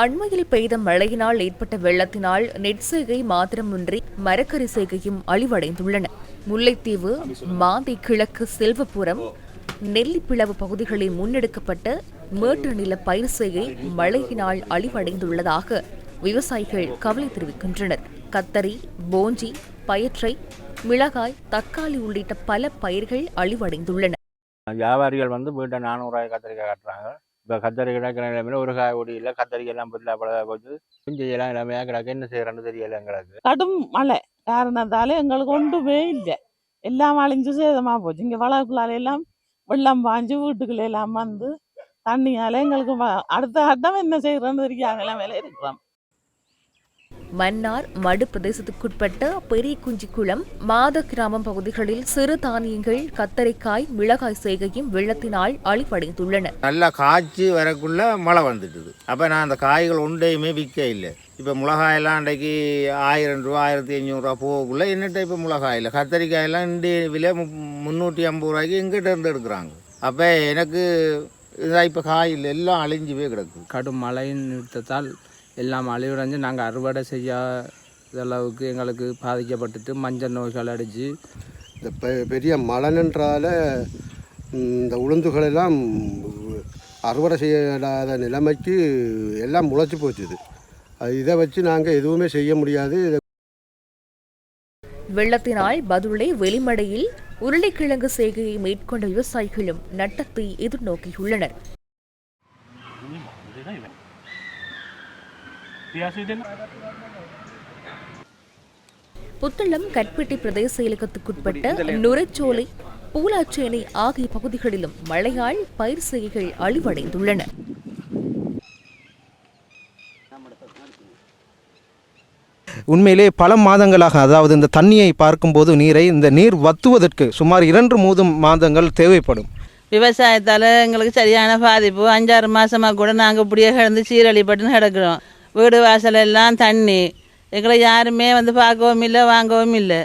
அண்மையில் பெய்த மழையினால் ஏற்பட்ட வெள்ளத்தினால் நெற்செய்கை மாத்திரமின்றி மரக்கறி செய்கையும் அழிவடைந்துள்ளன. முல்லைத்தீவு, மாந்தை கிழக்கு, செல்வபுரம், நெல்லிப்பிளவு பகுதிகளில் முன்னெடுக்கப்பட்ட மேட்டு நில பயிர் செய்கை மழையினால் அழிவடைந்துள்ளதாக விவசாயிகள் கவலை தெரிவிக்கின்றனர். கத்தரி, போஞ்சி, பயற்றை, மிளகாய், தக்காளி உள்ளிட்ட பல பயிர்கள் அழிவடைந்துள்ளன. வியாபாரிகள் வீட்டை 400 கத்திரிக்காய் காட்டுறாங்க. இப்போ கத்தரிக்காய் கிடக்கிற நிலைமையில ஒரு காய் ஓடி இல்லை, கத்தரிக்காய் எல்லாம் பிள்ளை பழதாக போச்சு. பிஞ்சையெல்லாம் நிலைமையாக கிடக்கு. என்ன செய்யறன்னு தெரியல எங்களுக்கு. கடும் மழை காரணத்தாலே எங்களுக்கு ஒன்றுமே இல்லை, எல்லாம் அழிஞ்சு சேதமாக போச்சு. இங்கே வளர்ப்புலால எல்லாம் வெள்ளம் பாஞ்சு வீட்டுக்குள்ள எல்லாம் தண்ணியால எங்களுக்கு அடுத்த கட்டம் என்ன செய்யறோன்னு தெரியாத நிலைமையில இருக்கிறோம். மன்னார் மடு பிரதேசத்துக்குட்பட்ட பெரிய குஞ்சிக்குளம், மாத கிராமம் பகுதிகளில் சிறு தானியங்கள், கத்தரிக்காய், மிளகாய் செய்கையும் வெள்ளத்தினால் அழிவடைந்துள்ளன. நல்லா காய்ச்சி வரக்குள்ள மழை வந்துட்டுது. அப்போ நான் அந்த காய்கள் ஒன்றையுமே விற்க இல்லை. இப்போ மிளகாயெல்லாம் அன்றைக்கு 1000 ரூபா 1500 போகக்குள்ள என்னட்ட இப்போ மிளகாய் இல்லை. கத்தரிக்காயெல்லாம் இண்டி விலை 350 ரூபாய்க்கு எங்கிட்ட இருந்து எடுக்கிறாங்க. அப்போ எனக்கு இதாக இப்போ காய் இல்லை, எல்லாம் அழிஞ்சு போய் கிடக்கு. கடும் மழையின் நிறுத்தத்தால் எல்லாம் அழிவடைஞ்சு நாங்கள் அறுவடை செய்யாத அளவுக்கு எங்களுக்கு பாதிக்கப்பட்டுட்டு மஞ்சள் நோய்கள் அடிச்சு இந்த பெரிய மழைன்றால இந்த உளுந்துகளெல்லாம் அறுவடை செய்யாத நிலைமைக்கு எல்லாம் முளைச்சி போச்சுது. இதை வச்சு நாங்கள் எதுவுமே செய்ய முடியாது. வெள்ளத்தினால் பதுளை வெளிமடையில் உருளைக்கிழங்கு செய்கையை மேற்கொண்ட விவசாயிகளும் நட்டத்தை எதிர்நோக்கியுள்ளனர். புத்தளம் கட்பெட்டி பிரதேச செயலகத்துக்குட்பட்ட நுரைச்சோலை, பூலாச்சேனை ஆகிய பகுதிகளிலும் மழையால் பயிர் செய்கைகள் அழிவடைந்துள்ளன. உண்மையிலே பல மாதங்களாக, அதாவது இந்த தண்ணியை பார்க்கும்போது இந்த நீர் வத்துவதற்கு சுமார் 2 மாதங்கள் தேவைப்படும். விவசாயத்தால் எங்களுக்கு சரியான பாதிப்பு. 5-6 மாதமாக கூட நாங்கள் இப்படியே கிடந்து சீரழிப்பட்டுன்னு கிடக்கிறோம். வீடு வாசல் எல்லாம் தண்ணி, எங்களை யாருமே பார்க்கவும் இல்லை, வாங்கவும் இல்லை.